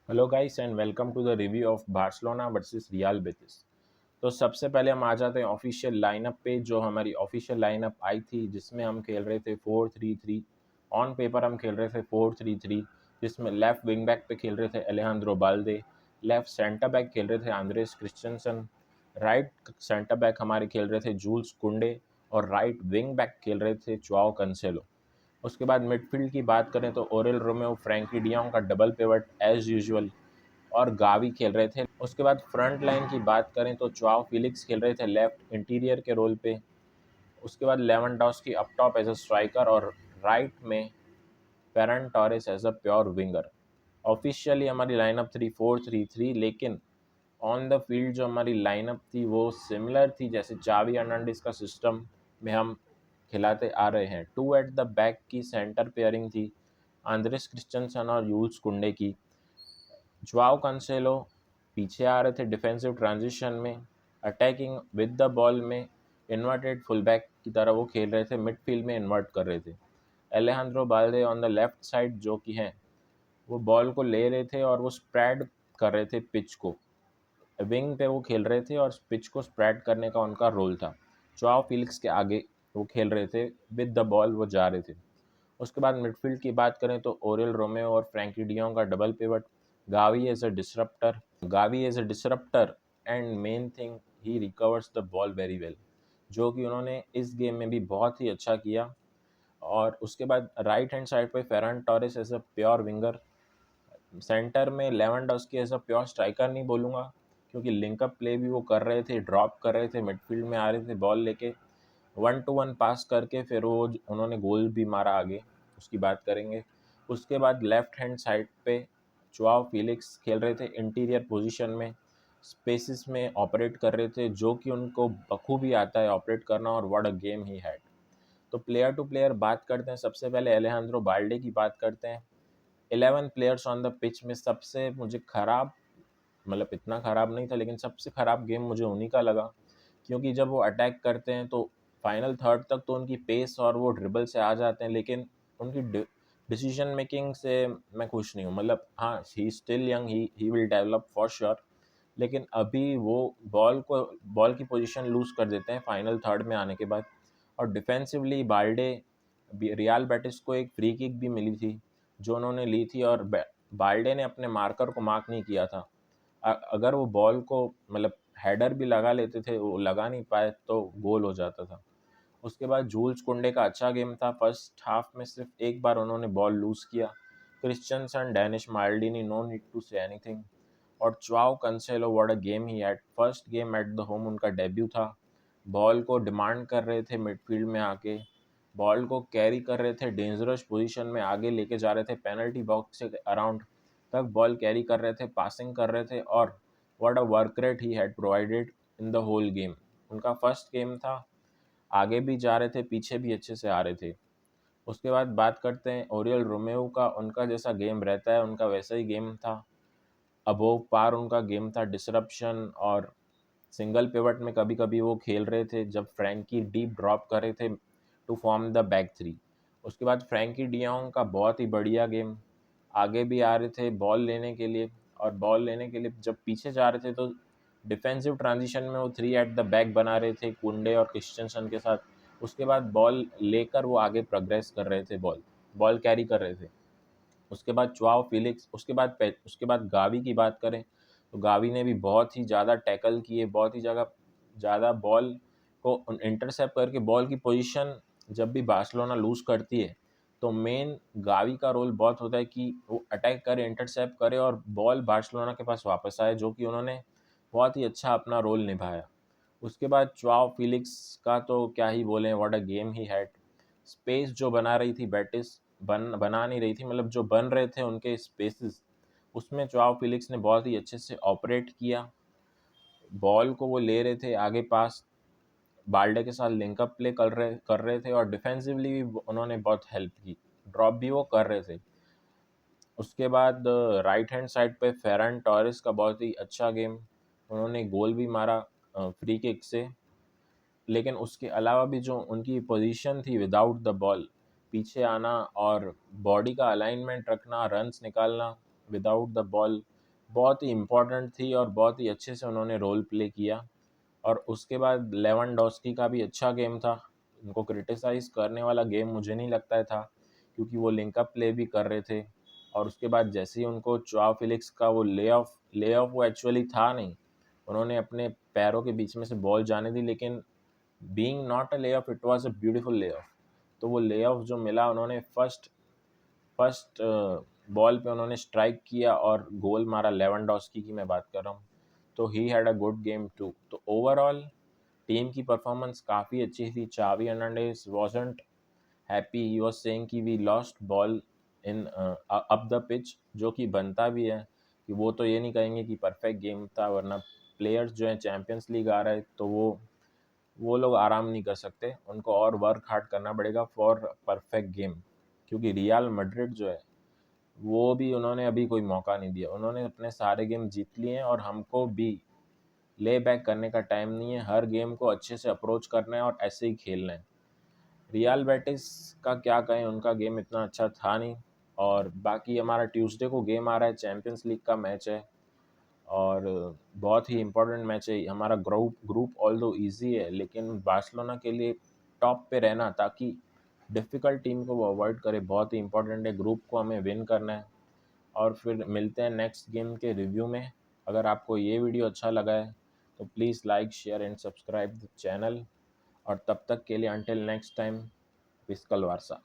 Hello guys and welcome to the review of Barcelona versus Real Betis. तो सबसे पहले हम आ जाते हैं ऑफिशियल लाइनअप पे। जो हमारी ऑफिशियल लाइनअप आई थी जिसमें हम खेल रहे थे 4-3-3। ऑन पेपर हम खेल रहे थे 4-3-3, जिसमें लेफ्ट विंग बैक पे खेल रहे थे Alejandro Balde, left centre back खेल रहे थे Andreas Christensen, right centre back हमारे खेल रहे थे जूल्स कुंडे और राइट विंग बैक खेल रहे थे जोआओ कैंसेलो। उसके बाद मिडफील्ड की बात करें तो ओरेल रोमेओ फ्रैंकी डियोंग का डबल पिवट एज यूजुअल और गावी खेल रहे थे। उसके बाद फ्रंट लाइन की बात करें तो जोआओ फिलिक्स खेल रहे थे लेफ्ट इंटीरियर के रोल पे। उसके बाद Lewandowski up top as a striker और राइट में Ferran Torres as a pure winger. Officially हमारी लाइनअप थी 4-3-3, लेकिन ऑन द फील्ड जो हमारी लाइनअप थी वो सिमिलर थी जैसे चावी अर्नांडिस का सिस्टम में हम खिलाते आ रहे हैं। टू एट द बैक की सेंटर पेयरिंग थी आंद्रेस क्रिश्चियनसन और यूल्स कुंडे की। जोआओ कैंसेलो पीछे आ रहे थे डिफेंसिव ट्रांजिशन में, अटैकिंग विद द बॉल में इन्वर्टेड फुलबैक की तरह वो खेल रहे थे, मिडफील्ड में इन्वर्ट कर रहे थे। Alejandro बाल्दे on the left side जो कि हैं वो बॉल को ले रहे थे और वो स्प्रेड कर रहे थे पिच को। विंग पे वो खेल रहे थे और पिच को स्प्रेड करने का उनका रोल था। जोआओ फिलिक्स के आगे वो खेल रहे थे, विद द बॉल वो जा रहे थे। उसके बाद मिडफील्ड की बात करें तो ओरेल रोमेओ और फ्रैंकी डियोंग का double pivot, Gavi as a disruptor and main thing he recovers the ball very well, जो कि उन्होंने इस गेम में भी बहुत ही अच्छा किया। और उसके बाद राइट हैंड साइड पे Ferran Torres as a pure winger, centre में Lewandowski as a pure striker नहीं बोलूँगा क्योंकि लिंकअप प्ले भी वो कर रहे थे, ड्रॉप कर रहे थे, मिडफील्ड में आ रहे थे बॉल लेके, 1-to-1 पास करके फिर वो उन्होंने गोल भी मारा आगे, उसकी बात करेंगे। उसके बाद लेफ्ट हैंड साइड पे जोआओ फिलिक्स खेल रहे थे इंटीरियर पोजीशन में, स्पेसिस में ऑपरेट कर रहे थे, जो कि उनको बखूबी आता है ऑपरेट करना, और what a game he had. तो प्लेयर टू प्लेयर बात करते हैं, सबसे पहले एलेहांद्रो बाल्डे की बात करते हैं। 11 प्लेयर्स ऑन द पिच में सबसे मुझे खराब, मतलब इतना ख़राब नहीं था लेकिन सबसे ख़राब गेम मुझे उन्हीं का लगा, क्योंकि जब वो अटैक करते हैं तो फाइनल थर्ड तक तो उनकी पेस और वो ड्रिबल से आ जाते हैं, लेकिन उनकी डिसीजन मेकिंग से मैं खुश नहीं हूँ। मतलब हाँ, he still young, he will develop for sure, लेकिन अभी वो बॉल की पोजीशन लूज़ कर देते हैं फाइनल थर्ड में आने के बाद। और डिफेंसिवली बाल्डे, रियल बेटिस को एक फ्री किक भी मिली थी जो उन्होंने ली थी, और बाल्डे ने अपने मार्कर को मार्क नहीं किया था। अगर वो बॉल को मतलब हेडर भी लगा लेते थे, वो लगा नहीं पाए तो गोल हो जाता था। उसके बाद जूल्स कुंडे का अच्छा गेम था। फर्स्ट हाफ में सिर्फ एक बार उन्होंने बॉल लूज़ किया। Christensen, Danish Maldini, no need to say anything. और Joao Cancelo, what a game he had. First game at the home उनका डेब्यू था। बॉल को डिमांड कर रहे थे मिडफील्ड में आके, बॉल को कैरी कर रहे थे, डेंजरस पोजीशन में आगे लेके जा रहे थे, पेनल्टी बॉक्स से अराउंड तक बॉल कैरी कर रहे थे, पासिंग कर रहे थे, और what a work rate he had provided in the whole game. उनका फर्स्ट गेम था, आगे भी जा रहे थे, पीछे भी अच्छे से आ रहे थे। उसके बाद बात करते हैं ओरियल रोमेओ का। उनका जैसा गेम रहता है उनका वैसा ही गेम था, अबोव पार उनका गेम था। डिसरप्शन और सिंगल पिवट में कभी कभी वो खेल रहे थे जब फ्रैंकी डीप ड्रॉप कर रहे थे to form the back three. उसके बाद फ्रैंकी डियोंग का बहुत ही बढ़िया गेम, आगे भी आ रहे थे बॉल लेने के लिए, और बॉल लेने के लिए जब पीछे जा रहे थे तो डिफेंसिव ट्रांजिशन में वो 3 एट द बैक बना रहे थे कुंडे और क्रिश्चियनसन के साथ। उसके बाद बॉल लेकर वो आगे प्रोग्रेस कर रहे थे, बॉल बॉल कैरी कर रहे थे। उसके बाद जोआओ फिलिक्स, उसके बाद गावी की बात करें तो गावी ने भी बहुत ही ज़्यादा टैकल किए, बहुत ही जगह ज़्यादा बॉल को इंटरसेप्ट करके। बॉल की पोजीशन जब भी बार्सिलोना लूज़ करती है तो मेन गावी का रोल बहुत होता है कि वो अटैक करे, इंटरसेप्ट करे और बॉल बार्सिलोना के पास वापस आए, जो कि उन्होंने बहुत ही अच्छा अपना रोल निभाया। उसके बाद जोआओ फिलिक्स का तो क्या ही बोलें, what a game he had. Space जो बना रही थी बेटिस, बना नहीं रही थी, मतलब जो बन रहे थे उनके स्पेसेस, उसमें जोआओ फिलिक्स ने बहुत ही अच्छे से ऑपरेट किया। बॉल को वो ले रहे थे आगे पास, बाल्डे के साथ लिंकअप प्ले कर रहे थे, और डिफेंसिवली भी उन्होंने बहुत हेल्प की, ड्रॉप भी वो कर रहे थे। उसके बाद राइट हैंड साइड पे फेरन टोरेस का बहुत ही अच्छा गेम, उन्होंने गोल भी मारा फ्री किक से। लेकिन उसके अलावा भी जो उनकी पोजीशन थी विदाउट द बॉल, पीछे आना और बॉडी का अलाइनमेंट रखना, रन्स निकालना विदाउट द बॉल, बहुत ही इम्पोर्टेंट थी और बहुत ही अच्छे से उन्होंने रोल प्ले किया। और उसके बाद लेवेंडोस्की का भी अच्छा गेम था। उनको क्रिटिसाइज़ करने वाला गेम मुझे नहीं लगता है था, क्योंकि वो लिंक अप प्ले भी कर रहे थे। और उसके बाद जैसे ही उनको जोआओ फेलिक्स का वो ले ऑफ वो एक्चुअली था नहीं, उन्होंने अपने पैरों के बीच में से बॉल जाने दी, लेकिन being not a lay off, it was a beautiful lay off. तो वो ले ऑफ जो मिला, उन्होंने फर्स्ट फर्स्ट बॉल पे उन्होंने स्ट्राइक किया और गोल मारा। लेवेंडोस्की की मैं बात कर रहा हूँ। तो he had a good game too. तो ओवरऑल टीम की परफॉर्मेंस काफ़ी अच्छी थी। Xavi Hernandez wasn't happy, he was saying कि we lost ball in up the pitch, जो कि बनता भी है कि वो तो ये नहीं कहेंगे कि परफेक्ट गेम था, वरना प्लेयर्स जो हैं चैम्पियंस लीग आ रहे हैं तो वो लोग आराम नहीं कर सकते, उनको और वर्क हार्ड करना पड़ेगा फॉर परफेक्ट गेम। क्योंकि रियल मैड्रिड जो है वो भी उन्होंने अभी कोई मौका नहीं दिया, उन्होंने अपने सारे गेम जीत लिए हैं और हमको भी ले बैक करने का टाइम नहीं है। हर गेम को अच्छे से अप्रोच करना है और ऐसे ही खेलना है। रियल बेटिस का क्या कहें, उनका गेम इतना अच्छा था नहीं। और बाकी हमारा ट्यूसडे को गेम आ रहा है, चैम्पियंस लीग का मैच है और बहुत ही इम्पोर्टेंट मैच है हमारा। ग्रुप ऑल दो ईजी है, लेकिन बार्सिलोना के लिए टॉप पे रहना, ताकि डिफ़िकल्ट टीम को वो अवॉइड करे, बहुत ही इंपॉर्टेंट है। ग्रुप को हमें विन करना है। और फिर मिलते हैं नेक्स्ट गेम के रिव्यू में। अगर आपको ये वीडियो अच्छा लगा है तो please like share and subscribe the channel. और तब तक के लिए अंटिल नेक्स्ट टाइम, विस्कल वारसा।